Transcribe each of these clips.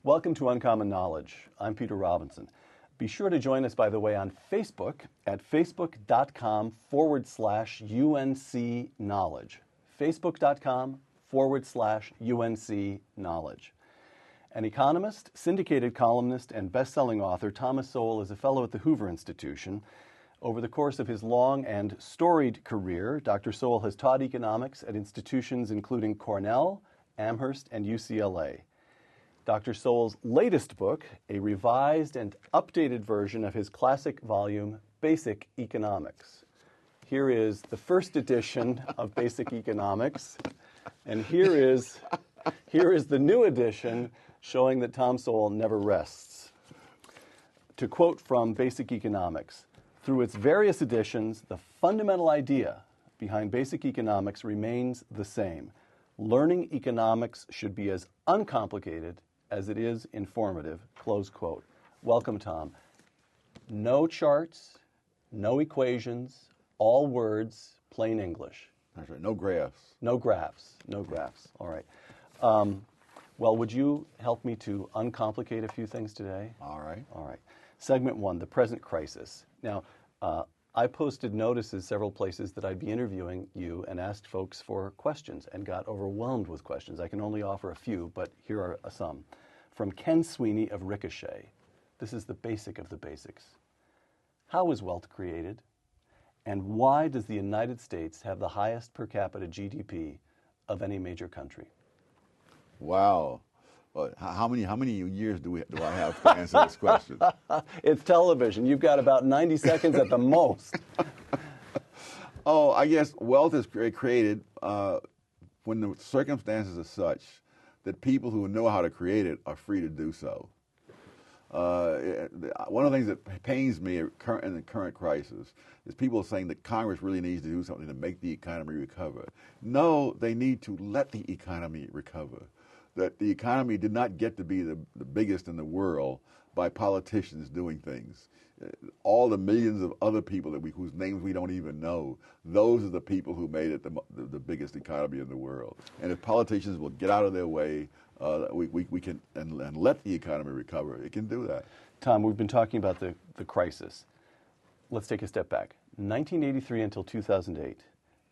Welcome to Uncommon Knowledge. I'm Peter Robinson. Be sure to join us, by the way, on Facebook at facebook.com/UNC Knowledge. Facebook.com/UNC Knowledge. An economist, syndicated columnist, and best-selling author, Thomas Sowell is a fellow at the Hoover Institution. Over the course of his long and storied career, Dr. Sowell has taught economics at institutions including Cornell, Amherst, and UCLA. Dr. Sowell's latest book, a revised and updated version of his classic volume, Basic Economics. Here is the first edition of Basic Economics, and here is the new edition showing that Tom Sowell never rests. To quote from Basic Economics, through its various editions, the fundamental idea behind Basic Economics remains the same. Learning economics should be as uncomplicated as it is informative, close quote. Welcome, Tom. No charts, no equations, all words, plain English. That's right, no graphs. No graphs, no graphs, all right. Well, would you help me to uncomplicate a few things today? All right. All right. Segment 1, the present crisis. Now, I posted notices several places that I'd be interviewing you and asked folks for questions and got overwhelmed with questions. I can only offer a few, but here are some. From Ken Sweeney of Ricochet. This is the basic of the basics. How is wealth created? And why does the United States have the highest per capita GDP of any major country? Wow. Well, how many years do I have to answer this question? It's television. You've got about 90 seconds at the most. Oh, I guess wealth is created when the circumstances are such that people who know how to create it are free to do so. One of the things that pains me in the current crisis is people saying that Congress really needs to do something to make the economy recover. No, they need to let the economy recover. That the economy did not get to be the biggest in the world by politicians doing things. All the millions of other people whose names we don't even know, those are the people who made it the biggest economy in the world. And if politicians will get out of their way, we can and let the economy recover, it can do that. Tom, we've been talking about the crisis. Let's take a step back. 1983 until 2008.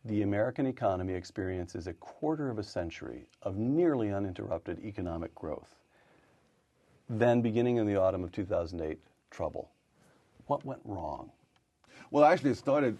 The American economy experiences a quarter of a century of nearly uninterrupted economic growth. Then, beginning in the autumn of 2008, trouble. What went wrong? Well, actually, it started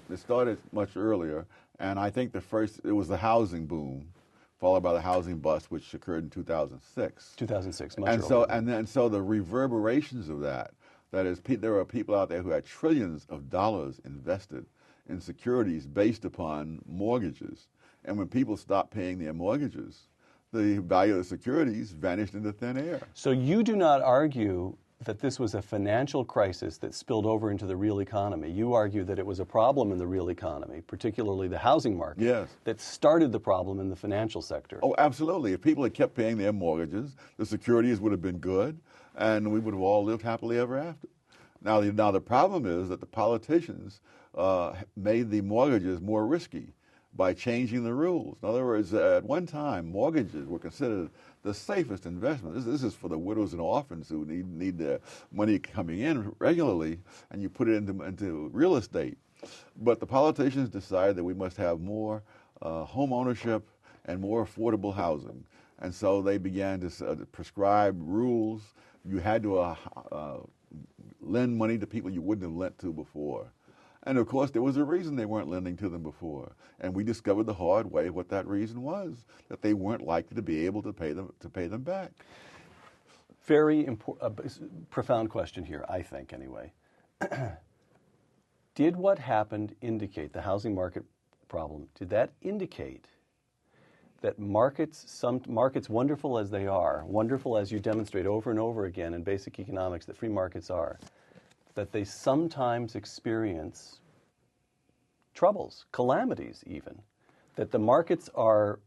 much earlier, and I think it was the housing boom, followed by the housing bust, which occurred in 2006. 2006, much and earlier. So the reverberations of that is, there are people out there who had trillions of dollars invested in securities based upon mortgages. And when people stopped paying their mortgages, the value of the securities vanished into thin air. So you do not argue that this was a financial crisis that spilled over into the real economy. You argue that it was a problem in the real economy, particularly the housing market, yes, that started the problem in the financial sector. Oh, absolutely. If people had kept paying their mortgages, the securities would have been good, and we would have all lived happily ever after. Now the problem is that the politicians made the mortgages more risky by changing the rules. In other words, at one time, mortgages were considered the safest investment. This is for the widows and orphans who need their money coming in regularly, and you put it into real estate. But the politicians decided that we must have more home ownership and more affordable housing. And so they began to prescribe rules. You had to lend money to people you wouldn't have lent to before. And of course, there was a reason they weren't lending to them before. And we discovered the hard way what that reason was, that they weren't likely to be able to pay them back. Very profound question here, I think, anyway. Did what happened indicate, the housing market problem, did that indicate that some markets, wonderful as they are, wonderful as you demonstrate over and over again in basic economics that free markets are, that they sometimes experience troubles, calamities even, that the markets are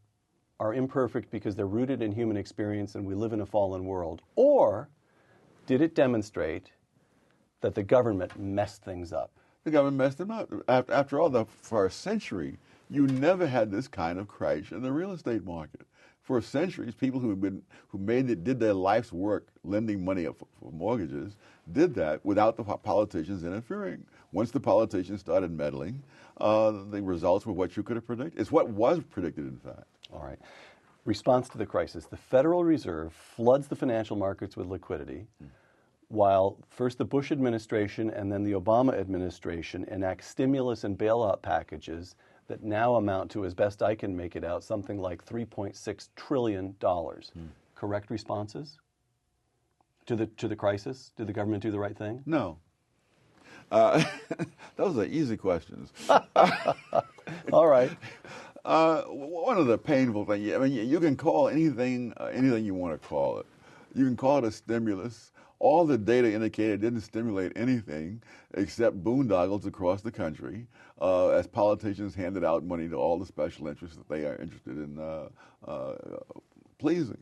imperfect because they're rooted in human experience and we live in a fallen world? Or did it demonstrate that the government messed things up? The government messed them up. After all, for a century, you never had this kind of crash in the real estate market. For centuries, people did their life's work lending money for mortgages did that without the politicians interfering. Once the politicians started meddling, the results were what you could have predicted. It's what was predicted, in fact. All right. Response to the crisis. The Federal Reserve floods the financial markets with liquidity, while first the Bush administration and then the Obama administration enact stimulus and bailout packages that now amount to, as best I can make it out, something like $3.6 trillion. Correct responses to the crisis? Did the government do the right thing? No. Those are easy questions. All right. One of the painful things, I mean, you can call anything you want to call it. You can call it a stimulus. All the data indicated it didn't stimulate anything except boondoggles across the country as politicians handed out money to all the special interests that they are interested in pleasing.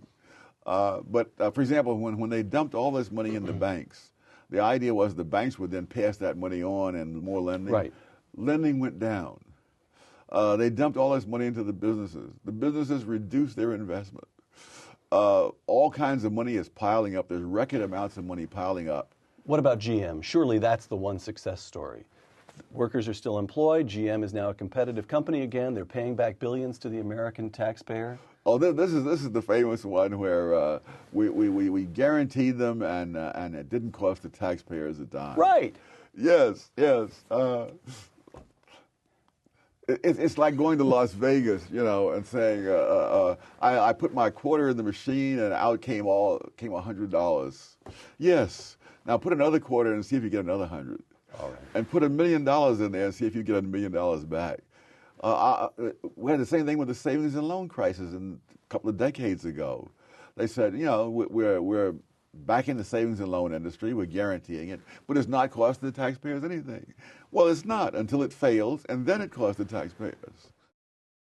But for example, when they dumped all this money into banks, the idea was the banks would then pass that money on and more lending. Right. Lending went down. They dumped all this money into the businesses. The businesses reduced their investment. All kinds of money is piling up. There's record amounts of money piling up. What about GM? Surely that's the one success story. Workers are still employed. GM is now a competitive company again. They're paying back billions to the American taxpayer. Oh, this is the famous one where we guaranteed them and it didn't cost the taxpayers a dime. Right. Yes. It's like going to Las Vegas, and saying, I put my quarter in the machine and out came $100. Yes. Now put another quarter and see if you get another 100. All right. And put $1 million in there and see if you get $1 million back. We had the same thing with the savings and loan crisis a couple of decades ago. They said, we're back in the savings and loan industry, we're guaranteeing it, but it's not costing the taxpayers anything. Well, it's not until it fails, and then it costs the taxpayers.